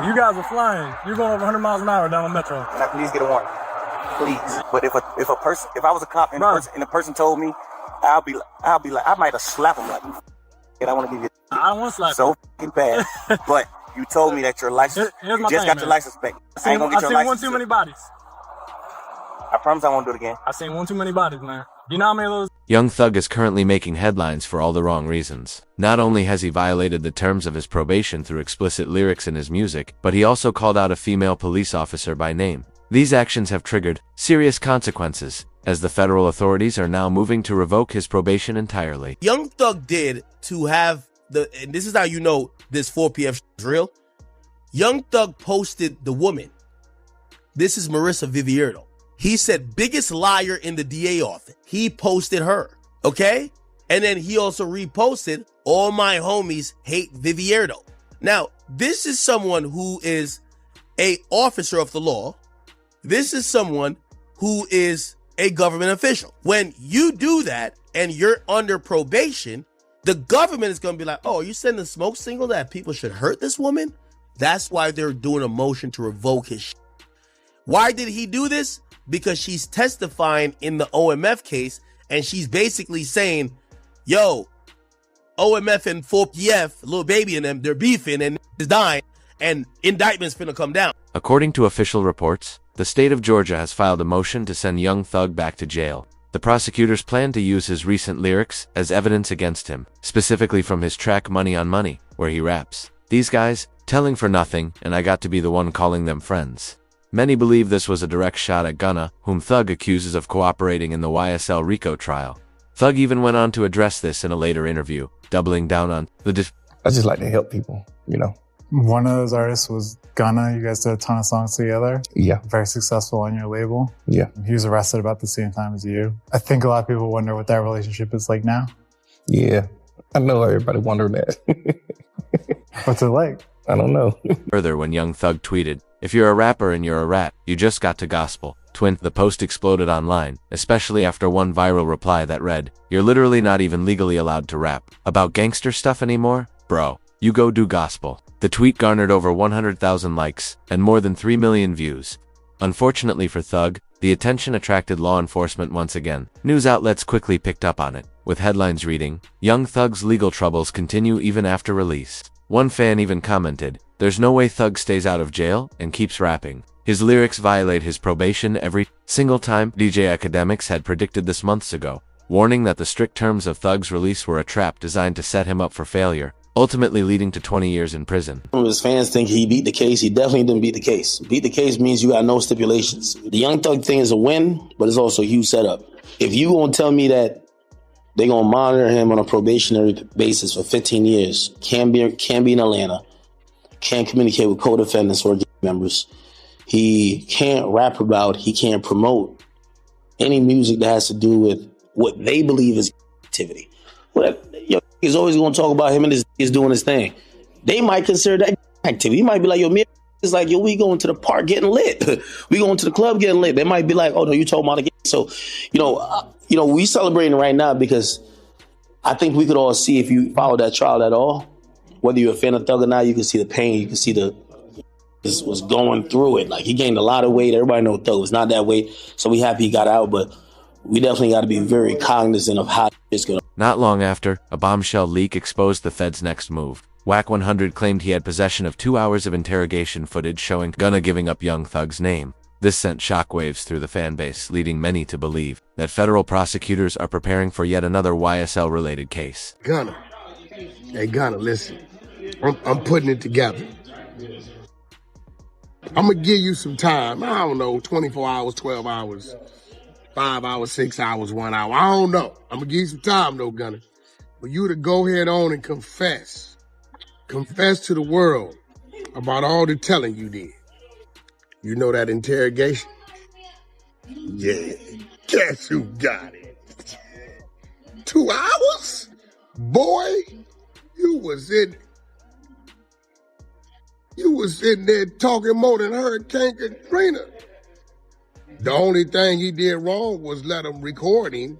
You guys are flying. You're going over 100 miles an hour down the metro. Can I please get a warning? Please. But if I was a cop and the person told me, I'll be like, I might have slapped him like, and I want to give you. I don't want to slap so fucking bad. But you told me that your license, you just got your license back. I ain't gonna get your license. I've seen one too many bodies. I promise I won't do it again. I've seen one too many bodies, man. You know how many of those? Young Thug is currently making headlines for all the wrong reasons. Not only has he violated the terms of his probation through explicit lyrics in his music, but he also called out a female police officer by name. These actions have triggered serious consequences, as the federal authorities are now moving to revoke his probation entirely. Young Thug did to have and this is how you know this 4PF is real. Young Thug posted the woman. This is Marissa Vivierdo. He said, biggest liar in the DA office. He posted her, okay? And then he also reposted, all my homies hate Vivierdo. Now, this is someone who is a officer of the law. This is someone who is a government official. When you do that and you're under probation, the government is going to be like, oh, you sending a smoke signal that people should hurt this woman? That's why they're doing a motion to revoke his shit. Why did he do this? Because she's testifying in the OMF case, and she's basically saying, yo, OMF and 4PF, little baby and them, they're beefing and is dying, and indictment's finna come down. According to official reports, the state of Georgia has filed a motion to send Young Thug back to jail. The prosecutors plan to use his recent lyrics as evidence against him, specifically from his track Money on Money, where he raps, "These guys, telling for nothing, and I got to be the one calling them friends." Many believe this was a direct shot at Gunna, whom Thug accuses of cooperating in the YSL RICO trial. Thug even went on to address this in a later interview, doubling down on the I just like to help people, you know. One of those artists was Gunna. You guys did a ton of songs together. Yeah. Very successful on your label. Yeah. He was arrested about the same time as you. I think a lot of people wonder what that relationship is like now. Yeah. I know everybody wondering that. What's it like? I don't know. Further, when Young Thug tweeted, "If you're a rapper and you're a rat, you just got to gospel." The post exploded online, especially after one viral reply that read, "You're literally not even legally allowed to rap about gangster stuff anymore? Bro, you go do gospel." The tweet garnered over 100,000 likes and more than 3 million views. Unfortunately for Thug, the attention attracted law enforcement once again. News outlets quickly picked up on it, with headlines reading, "Young Thug's legal troubles continue even after release." One fan even commented, "There's no way Thug stays out of jail and keeps rapping. His lyrics violate his probation every single time." DJ Academics had predicted this months ago, warning that the strict terms of Thug's release were a trap designed to set him up for failure, ultimately leading to 20 years in prison. Some of his fans think he beat the case. He definitely didn't beat the case. Beat the case means you got no stipulations. The Young Thug thing is a win, but it's also a huge setup. If you gonna tell me that they're gonna monitor him on a probationary basis for 15 years, can't be in Atlanta, can't communicate with co-defendants or gang members, he can't rap about, he can't promote any music that has to do with what they believe is activity. He's always going to talk about him and he's doing his thing. They might consider that activity. He might be like, yo, me is like, yo, we going to the park getting lit. We going to the club getting lit. They might be like, oh no, you talking about the game. So, we celebrating right now because I think we could all see, if you follow that trial at all, whether you're a fan of Thug or not, you can see the pain. You can see this was going through it. Like, he gained a lot of weight. Everybody knows Thug was not that weight. So we happy he got out, but we definitely got to be very cognizant of how it's going to. Not long after, a bombshell leak exposed the Fed's next move. Whack 100 claimed he had possession of 2 hours of interrogation footage showing Gunna giving up Young Thug's name. This sent shockwaves through the fanbase, leading many to believe that federal prosecutors are preparing for yet another YSL-related case. Gunna, hey Gunna, listen, I'm putting it together. I'm gonna give you some time. I don't know, 24 hours, 12 hours. 5 hours, 6 hours, 1 hour. I don't know. I'm gonna give you some time though, Gunna. For you to go ahead on and confess. Confess to the world about all the telling you did. You know that interrogation? Yeah. Guess who got it? 2 hours? Boy, you was in there talking more than Hurricane Katrina. The only thing he did wrong was let him record him.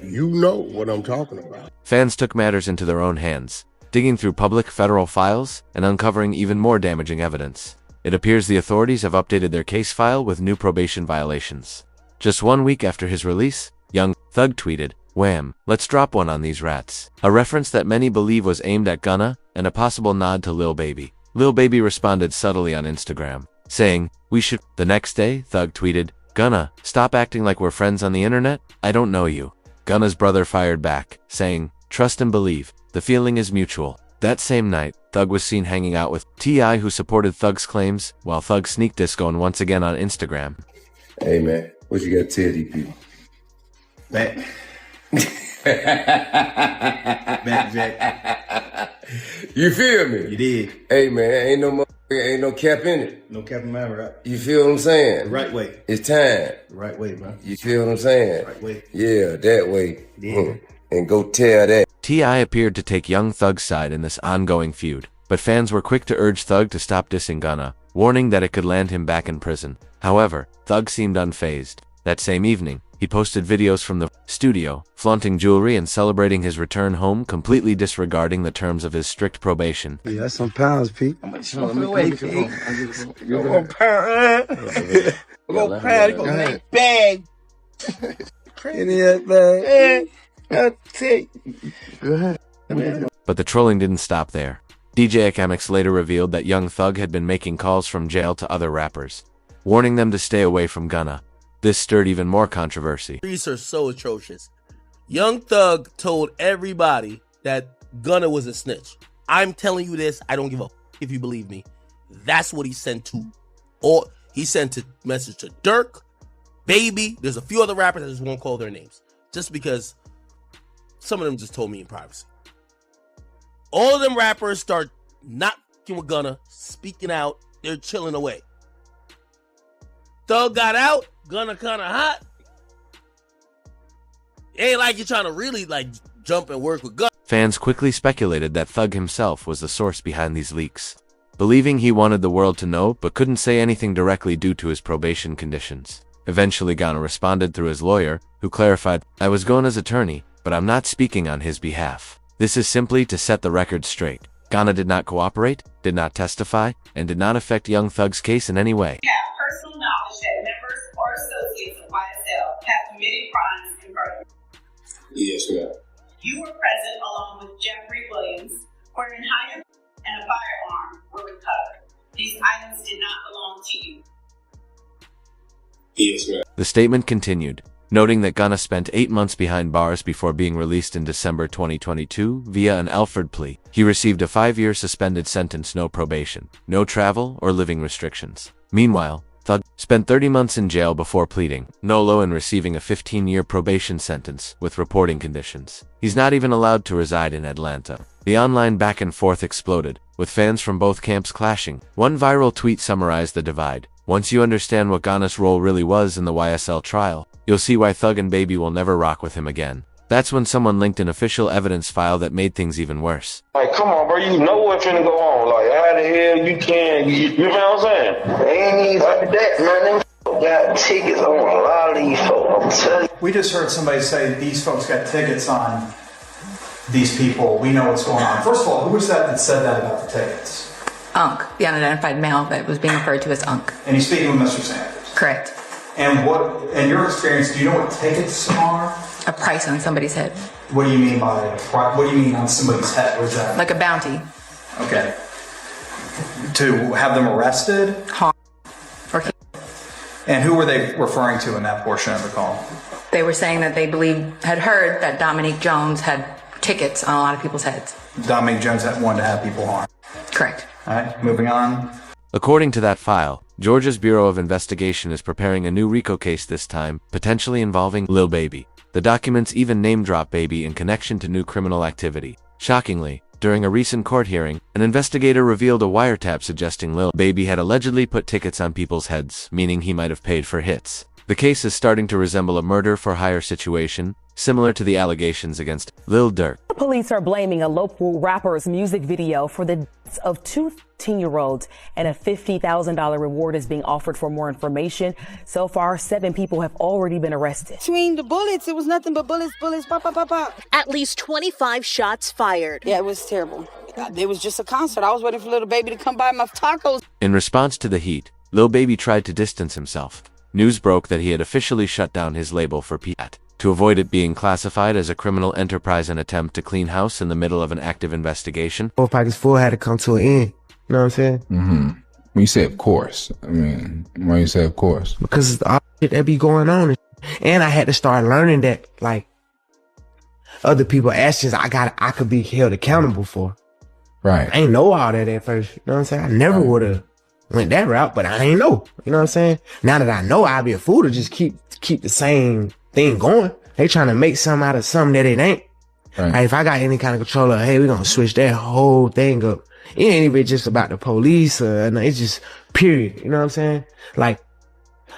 You know what I'm talking about. Fans took matters into their own hands. digging through public federal files and uncovering even more damaging evidence. It appears the authorities have updated their case file with new probation violations. Just 1 week after his release, Young Thug tweeted, "Wham, let's drop one on these rats," a reference that many believe was aimed at Gunna and a possible nod to Lil Baby. Lil Baby responded subtly on Instagram, saying, "We should." The next day, Thug tweeted, "Gunna, stop acting like we're friends on the internet. I don't know you." Gunna's brother fired back, saying, "Trust and believe. The feeling is mutual." That same night, Thug was seen hanging out with T.I., who supported Thug's claims, while Thug sneak discoing once again on Instagram. Hey man, what you got to tell these people? Man. Man, Jack. You feel me? You did. Hey man, ain't no cap in it. No cap in my right. You feel what I'm saying? The right way. It's time. The right way, bro. You feel what I'm saying? Right way. Yeah, that way. Yeah. And go tell that. T.I. appeared to take Young Thug's side in this ongoing feud, but fans were quick to urge Thug to stop dissing Gunna, warning that it could land him back in prison. However, Thug seemed unfazed. That same evening, he posted videos from the studio, flaunting jewelry and celebrating his return home, completely disregarding the terms of his strict probation. Yeah, that's some pounds, Pete. How much you want to away, Pete? Go pound. Go pound. Go ahead. Bag. In that bag. I'll take. Go ahead. But the trolling didn't stop there. DJ Akemix later revealed that Young Thug had been making calls from jail to other rappers, warning them to stay away from Gunna. This stirred even more controversy. These are so atrocious. Young Thug told everybody that Gunna was a snitch. I'm telling you this. I don't give a if you believe me. That's what he sent to. Or he sent a message to Dirk, Baby. There's a few other rappers. I just won't call their names. Just because some of them just told me in privacy. All of them rappers start not fucking with Gunna, speaking out. They're chilling away. Thug got out. Gunna kind of hot. Ain't like you're trying to really like jump and work with Gunna. Fans quickly speculated that Thug himself was the source behind these leaks, believing he wanted the world to know but couldn't say anything directly due to his probation conditions. Eventually, Gunna responded through his lawyer, who clarified, "I was Gunna's attorney, but I'm not speaking on his behalf. This is simply to set the record straight. Gunna did not cooperate, did not testify, and did not affect Young Thug's case in any way." Have personal knowledge that members or associates of YSL have committed crimes in furtherance. Yes, ma'am. You were present along with Jeffrey Williams, wherein higher and a firearm were recovered. These items did not belong to you. Yes, ma'am. The statement continued, noting that Gunna spent 8 months behind bars before being released in December 2022 via an Alford plea. He received a 5-year suspended sentence, no probation, no travel or living restrictions. Meanwhile, Thug spent 30 months in jail before pleading NOLO and receiving a 15-year probation sentence with reporting conditions. He's not even allowed to reside in Atlanta. The online back and forth exploded, with fans from both camps clashing. One viral tweet summarized the divide. "Once you understand what Gunna's role really was in the YSL trial, you'll see why Thug and Baby will never rock with him again." That's when someone linked an official evidence file that made things even worse. Like, come on, bro, you know what's finna go on. Like, how the hell you can, you know what I'm saying? They ain't even like that, man. Them got tickets on a lot of these folks, I'm telling you. We just heard somebody say these folks got tickets on these people. We know what's going on. First of all, who was that said that about the tickets? Unc, the unidentified male that was being referred to as Unc. And he's speaking with Mr. Sanders. Correct. And what, in your experience, do you know what tickets are? A price on somebody's head. What do you mean by, what do you mean on somebody's head? What is that? Like a bounty. Okay. To have them arrested? Harm. Or And who were they referring to in that portion of the call? they were saying that they had heard that Dominique Jones had tickets on a lot of people's heads. Dominique Jones had wanted to have people harmed. Correct. All right, moving on. According to that file, Georgia's Bureau of Investigation is preparing a new RICO case this time, potentially involving Lil Baby. The documents even name-drop Baby in connection to new criminal activity. Shockingly, during a recent court hearing, an investigator revealed a wiretap suggesting Lil Baby had allegedly put tickets on people's heads, meaning he might have paid for hits. The case is starting to resemble a murder-for-hire situation, similar to the allegations against Lil Durk. Police are blaming a local rapper's music video for the deaths of two 10-year-olds, and a $50,000 reward is being offered for more information. So far, 7 people have already been arrested. Between the bullets, it was nothing but bullets, pop, pop, pop, pop. At least 25 shots fired. Yeah, it was terrible. It was just a concert. I was waiting for little baby to come buy my tacos. In response to the heat, Lil Baby tried to distance himself. News broke that he had officially shut down his label for P.A.T. to avoid it being classified as a criminal enterprise and attempt to clean house in the middle of an active investigation. Four Pockets 4 had to come to an end. You know what I'm saying? Mm-hmm. When you say of course, I mean, why you say of course? Because it's all shit that be going on. And I had to start learning that, like, other people's actions I could be held accountable for. Right. I ain't know all that at first. You know what I'm saying? I never would have went that route, but I ain't know. You know what I'm saying? Now that I know, I'd be a fool to just keep the same thing going. They trying to make something out of something that it ain't. Right. Like, if I got any kind of control of, hey, we're going to switch that whole thing up. It ain't even just about the police. It's just period. You know what I'm saying? Like,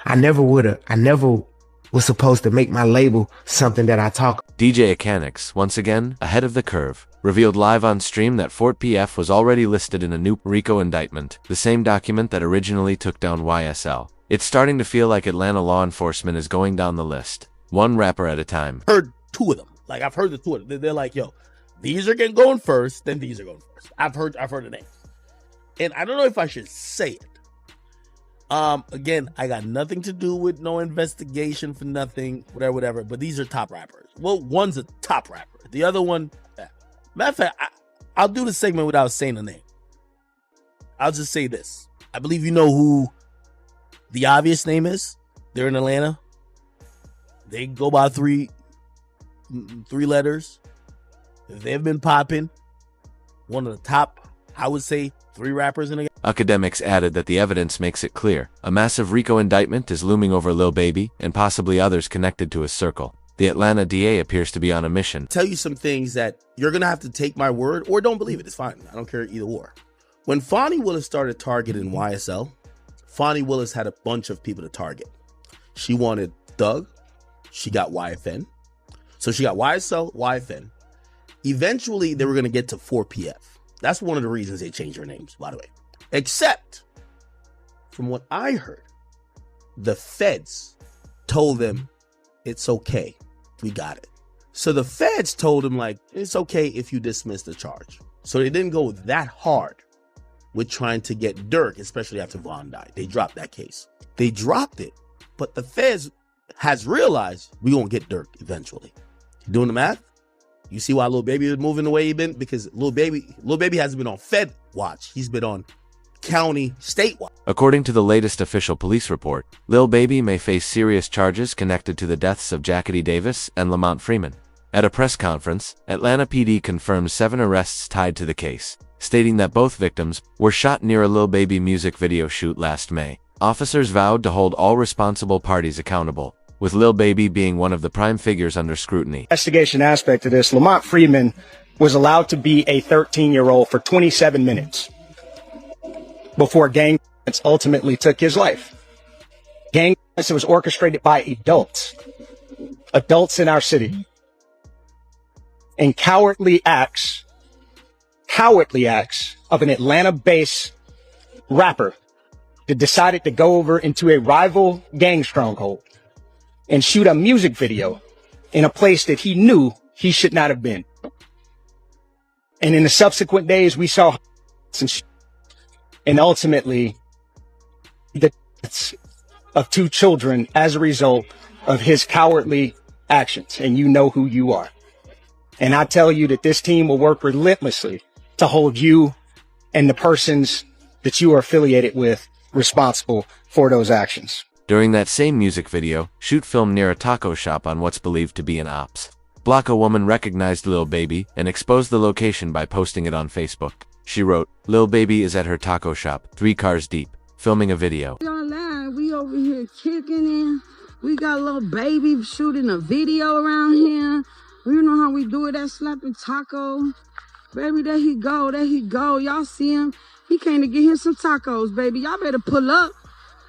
I never was supposed to make my label something that I talk. DJ Acanix, once again, ahead of the curve, revealed live on stream that Fort PF was already listed in a new RICO indictment, the same document that originally took down YSL. It's starting to feel like Atlanta law enforcement is going down the list, one rapper at a time. Heard 2 of them. Like, I've heard the 2 of them. They're like, yo, these are going first, then these are going first. I've heard the names. And I don't know if I should say it. Again, I got nothing to do with no investigation for nothing, whatever. But these are top rappers. Well, one's a top rapper. The other one, matter of fact, I'll do the segment without saying the name. I'll just say this. I believe you know who the obvious name is. They're in Atlanta. They go by three letters. They've been popping. One of the top, I would say, 3 rappers in the game. Academics added that the evidence makes it clear a massive RICO indictment is looming over Lil Baby and possibly others connected to his circle. The Atlanta DA appears to be on a mission. Tell you some things that you're going to have to take my word or don't believe it. It's fine. I don't care either or. When Fonnie Willis started targeting YSL, Fonnie Willis had a bunch of people to target. She wanted Thug. She got YFN. So she got YSL, YFN. Eventually, they were going to get to 4PF. That's one of the reasons they changed their names, by the way. Except, from what I heard, the feds told them, it's okay. We got it. So the feds told him, like, it's okay if you dismiss the charge. So they didn't go that hard with trying to get Durk, especially after Vaughn died. They dropped that case. They dropped it. But the feds has realized we gonna get Durk eventually. You doing the math? You see why Lil Baby is moving the way he been? Because Lil Baby hasn't been on Fed watch. He's been on county, state watch. According to the latest official police report, Lil Baby may face serious charges connected to the deaths of Jackie Davis and Lamont Freeman. At a press conference, Atlanta PD confirmed 7 arrests tied to the case, stating that both victims were shot near a Lil Baby music video shoot last May. Officers vowed to hold all responsible parties accountable, with Lil Baby being one of the prime figures under scrutiny. Investigation aspect of this, Lamont Freeman was allowed to be a 13-year-old for 27 minutes before gang violence ultimately took his life. Gang violence was orchestrated by adults in our city. And cowardly acts of an Atlanta-based rapper that decided to go over into a rival gang stronghold and shoot a music video in a place that he knew he should not have been. And in the subsequent days, we saw and ultimately the deaths of 2 children as a result of his cowardly actions. And you know who you are. And I tell you that this team will work relentlessly to hold you and the persons that you are affiliated with responsible for those actions. During that same music video, shoot filmed near a taco shop on what's believed to be an ops block, a woman recognized Lil Baby and exposed the location by posting it on Facebook. She wrote, "Lil Baby is at her taco shop, 3 cars deep, filming a video." We over here kicking in. We got Lil Baby shooting a video around here. You know how we do it, that slapping taco. Baby, there he go. Y'all see him? He came to get him some tacos, baby. Y'all better pull up.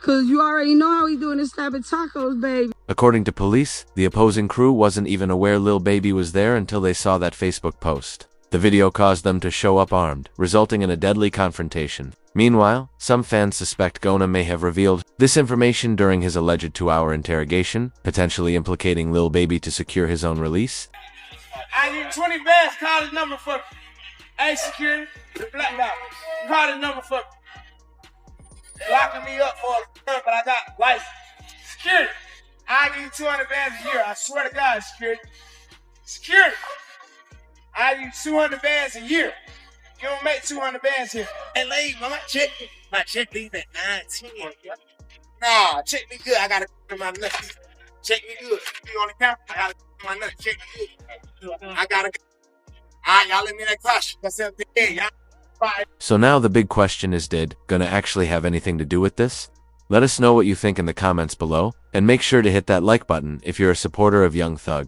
Cause you already know how he doing this type of tacos, baby. According to police, the opposing crew wasn't even aware Lil Baby was there until they saw that Facebook post. The video caused them to show up armed, resulting in a deadly confrontation. Meanwhile, some fans suspect Gona may have revealed this information during his alleged 2-hour interrogation, potentially implicating Lil Baby to secure his own release. I need 20 bands. Call his number for me. Hey, security, the black guy. Call his number for me. Locking me up for a term, but I got license. Security, I need 200 bands a year. I swear to God, security. Security, I need 200 bands a year. You don't make 200 bands here. Hey, lady, my check leave at 19. Nah, check me good. I gotta get my nuts. Check me good. You on the camera? I gotta get my nuts. Check me good. I gotta. All right, y'all let me in that crush. That's everything. Y'all. Bye. So now the big question is, did Gonna actually have anything to do with this? Let us know what you think in the comments below, and make sure to hit that like button if you're a supporter of Young Thug.